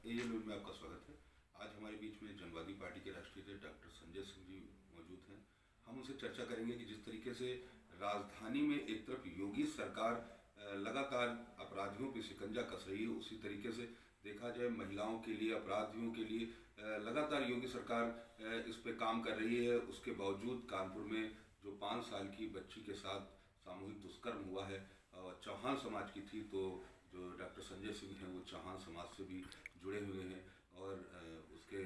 एएनएल में आपका स्वागत है। आज हमारे बीच में जनवादी पार्टी के राष्ट्रीय अध्यक्ष डॉक्टर संजय सिंह जी मौजूद हैं। हम उनसे चर्चा करेंगे कि जिस तरीके से राजधानी में एक तरफ योगी सरकार लगातार अपराधियों पर शिकंजा कस रही है, उसी तरीके से देखा जाए महिलाओं के लिए, अपराधियों के लिए लगातार योगी सरकार इस पे काम कर रही है। उसके बावजूद कानपुर में जो 5 साल की बच्ची के साथ सामूहिक दुष्कर्म हुआ है, चौहान समाज की थी, तो जो डॉक्टर संजय सिंह हैं वो चौहान समाज से भी जुड़े हुए हैं और उसके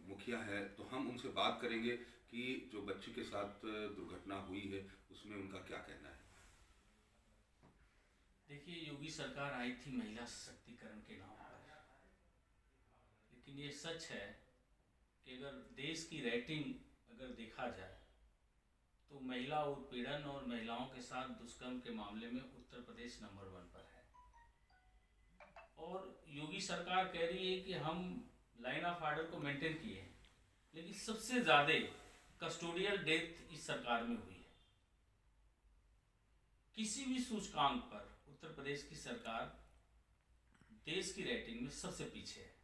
मुखिया हैं। तो हम उनसे बात करेंगे कि जो बच्ची के साथ दुर्घटना हुई है उसमें उनका क्या कहना है। देखिए, योगी सरकार आई थी महिला सशक्तिकरण के नाम पर, लेकिन ये सच है कि अगर देश की रेटिंग अगर देखा जाए तो महिला उत्पीड़न और महिलाओं के साथ दुष्कर्म के मामले में उत्तर प्रदेश नंबर 1 पर है। और योगी सरकार कह रही है कि हम लाइन ऑफ ऑर्डर को मेंटेन किए हैं, लेकिन सबसे ज़्यादा कस्टोडियल डेथ इस सरकार में हुई है। किसी भी सूचकांक पर उत्तर प्रदेश की सरकार देश की रेटिंग में सबसे पीछे है।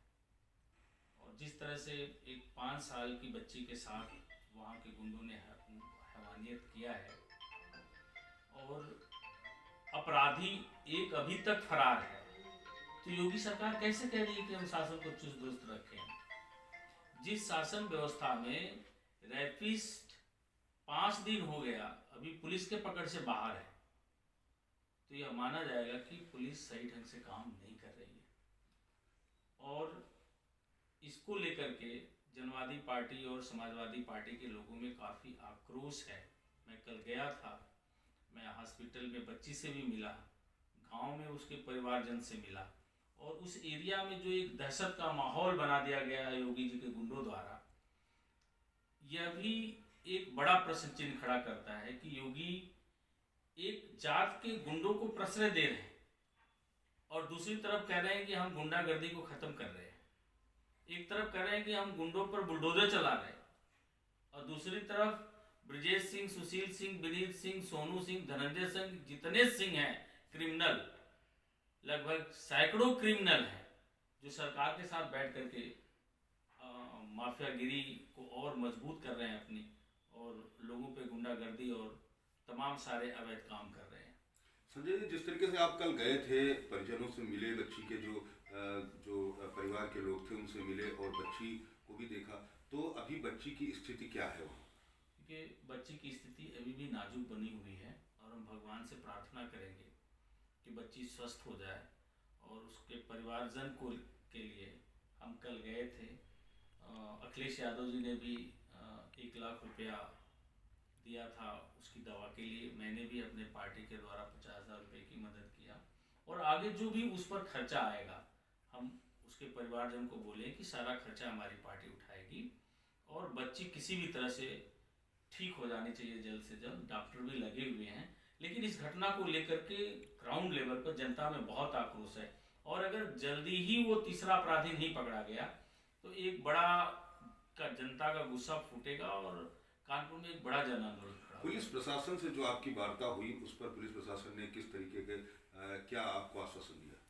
और जिस तरह से एक 5 साल की बच्ची के साथ वहाँ के गुंडों ने हैवानियत किया है और अपराधी एक अभी तक फरार है, तो योगी सरकार कैसे कह रही है कि हम शासन को चुस्त दुरुस्त रखें। जिस शासन व्यवस्था में रैपिस्ट 5 दिन हो गया अभी पुलिस के पकड़ से बाहर है, तो यह माना जाएगा कि पुलिस सही ढंग से काम नहीं कर रही है। और इसको लेकर के जनवादी पार्टी और समाजवादी पार्टी के लोगों में काफ़ी आक्रोश है। मैं कल गया था, मैं हॉस्पिटल में बच्ची से भी मिला, गांव में उसके परिवारजन से मिला, और उस एरिया में जो एक दहशत का माहौल बना दिया गया है योगी जी के गुंडों द्वारा, यह भी एक बड़ा प्रश्न चिन्ह खड़ा करता है कि योगी एक जात के गुंडों को प्रश्रय दे रहे हैं और दूसरी तरफ कह रहे हैं कि हम गुंडागर्दी को खत्म कर रहे हैं। एक तरफ कह रहे हैं कि हम गुंडों पर बुलडोजर चला रहे हैं और दूसरी तरफ ब्रजेश सिंह, सुशील सिंह, विनीत सिंह, सोनू सिंह, धनंजय सिंह, जितने सिंह हैं क्रिमिनल, लगभग सैकड़ों क्रिमिनल हैं जो सरकार के साथ बैठ करके माफियागिरी को और मजबूत कर रहे हैं अपनी, और लोगों पे गुंडागर्दी और तमाम सारे अवैध काम कर रहे हैं। संजय जी, जिस तरीके से आप कल गए थे, परिजनों से मिले, बच्ची के जो परिवार के लोग थे उनसे मिले और बच्ची को भी देखा, तो अभी बच्ची की स्थिति क्या है वहाँ? क्योंकि बच्ची की स्थिति अभी भी नाजुक बनी हुई है और हम भगवान से प्रार्थना करेंगे कि बच्ची स्वस्थ हो जाए। और उसके परिवारजन को के लिए हम कल गए थे। अखिलेश यादव जी ने भी 1 लाख रुपया दिया था उसकी दवा के लिए। मैंने भी अपने पार्टी के द्वारा 50,000 रुपये की मदद किया, और आगे जो भी उस पर खर्चा आएगा हम उसके परिवारजन को बोले कि सारा खर्चा हमारी पार्टी उठाएगी और बच्ची किसी भी तरह से ठीक हो जानी चाहिए जल्द से जल्द। डॉक्टर भी लगे हुए हैं, लेकिन इस घटना को लेकर के ग्राउंड लेवल पर जनता में बहुत आक्रोश है। और अगर जल्दी ही वो तीसरा अपराधी नहीं पकड़ा गया तो एक बड़ा जनता का गुस्सा फूटेगा और कानपुर में एक बड़ा जन आंदोलन खड़ा। पुलिस प्रशासन से जो आपकी वार्ता हुई उस पर पुलिस प्रशासन ने किस तरीके के क्या आपको आश्वासन दिया?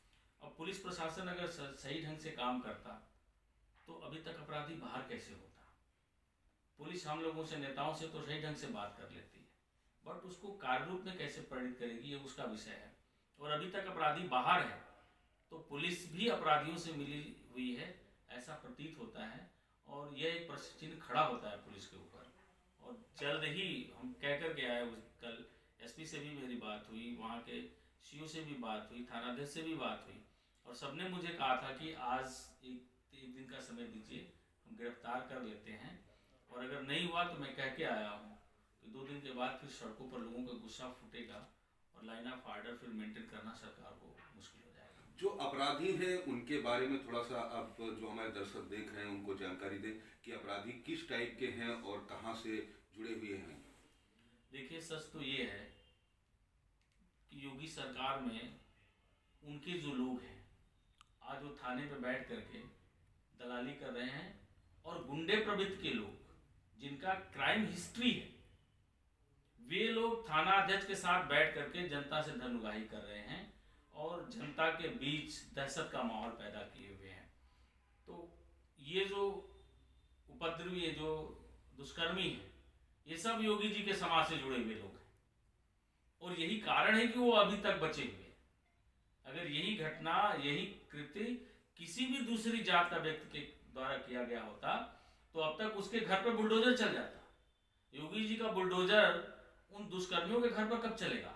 अब पुलिस प्रशासन अगर सही ढंग से काम करता तो अभी तक अपराधी बाहर कैसे होता। पुलिस हम लोगों से, नेताओं से तो सही ढंग से बात कर लेती है, बट उसको कार्य रूप में कैसे परिणित करेगी ये उसका विषय है। और अभी तक अपराधी बाहर है तो पुलिस भी अपराधियों से मिली हुई है ऐसा प्रतीत होता है, और यह एक प्रश्न चिन्ह खड़ा होता है पुलिस के ऊपर। और जल्द ही हम कह कर के आए, कल एसपी से भी मेरी बात हुई, वहाँ के सीओ से भी बात हुई, थानाध्यक्ष से भी बात हुई, और सबने मुझे कहा था कि आज एक दिन का समय दीजिए, हम गिरफ्तार कर लेते हैं। और अगर नहीं हुआ तो मैं कह के आया हूँ कि 2 दिन के बाद फिर सड़कों पर लोगों का गुस्सा फूटेगा और लाइन ऑफ ऑर्डर फिर मेंटेन करना सरकार को मुश्किल हो जाएगा। जो अपराधी हैं उनके बारे में थोड़ा सा अब जो हमारे दर्शक देख रहे हैं उनको जानकारी दें कि अपराधी किस टाइप के हैं और कहाँ से जुड़े हुए हैं। देखिए, सच तो ये है कि योगी सरकार में उनके जो लोग हैं आज वो थाने पे बैठ करके दलाली कर रहे हैं, और गुंडे प्रवृत्ति के लोग जिनका क्राइम हिस्ट्री है वे लोग थाना अध्यक्ष के साथ बैठ करके जनता से धन उगाही कर रहे हैं और जनता के बीच दहशत का माहौल पैदा किए हुए हैं। तो ये जो उपद्रवी, ये जो दुष्कर्मी है, ये सब योगी जी के समाज से जुड़े हुए लोग हैं और यही कारण है कि वो अभी तक बचे हुए हैं। अगर यही घटना, यही कृत्य किसी भी दूसरी जात का व्यक्ति के द्वारा किया गया होता तो अब तक उसके घर पर बुलडोजर चल जाता। योगी जी का बुलडोजर उन दुष्कर्मियों के घर पर कब चलेगा?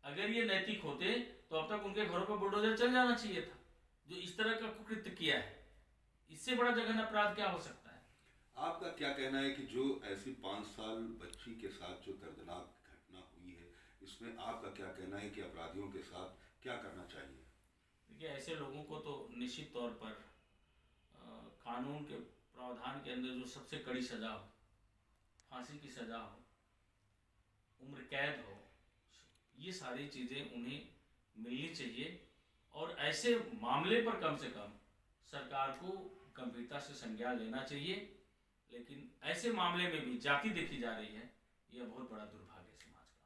अगर ये नैतिक होते तो अब तक उनके घरों पर बुलडोजर चल जाना चाहिए था। जो इस तरह का कुकृत्य किया है, इससे बड़ा जघन्य अपराध क्या हो सकता है? आपका क्या कहना है कि जो ऐसी 5 साल बच्ची के साथ जो दर्दनाक घटना हुई है, इसमें आपका क्या कहना है कि अपराधियों के साथ क्या करना चाहिए? देखिए, ऐसे लोगों को तो निश्चित तौर पर कानून के प्रावधान के अंदर जो सबसे कड़ी सजा हो, फांसी की सजा हो, उम्र कैद हो, ये सारी चीज़ें उन्हें मिलनी चाहिए और ऐसे मामले पर कम से कम सरकार को गंभीरता से संज्ञान लेना चाहिए। लेकिन ऐसे मामले में भी जाति देखी जा रही है, यह बहुत बड़ा दुर्भाग्य है समाज का।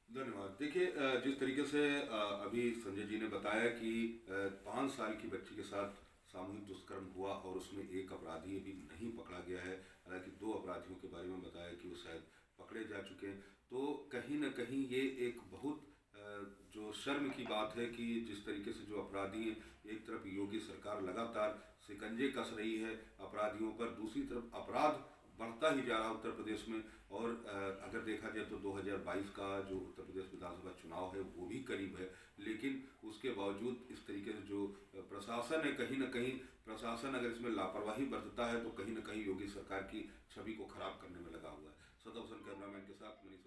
धन्यवाद। देखिए, जिस तरीके से अभी संजय जी ने बताया कि 5 साल की बच्ची के साथ सामूहिक दुष्कर्म हुआ और उसमें एक अपराधी अभी नहीं पकड़ा गया है, हालांकि 2 अपराधियों के बारे में बताया कि वो शायद पकड़े जा चुके हैं, तो कहीं ना कहीं ये एक बहुत जो शर्म की बात है कि जिस तरीके से जो अपराधी हैं, एक तरफ योगी सरकार लगातार शिकंजे कस रही है अपराधियों पर, दूसरी तरफ अपराध बढ़ता ही जा रहा उत्तर प्रदेश में। और अगर देखा जाए तो 2022 का जो उत्तर प्रदेश विधानसभा चुनाव है वो भी करीब है, लेकिन उसके बावजूद इस तरीके से जो प्रशासन है, कहीं ना कहीं प्रशासन अगर इसमें लापरवाही बरतता है तो कहीं ना कहीं योगी सरकार की छवि को खराब करने में लगा हुआ है। सदा हुसैन कैमरामैन के साथ मनीष।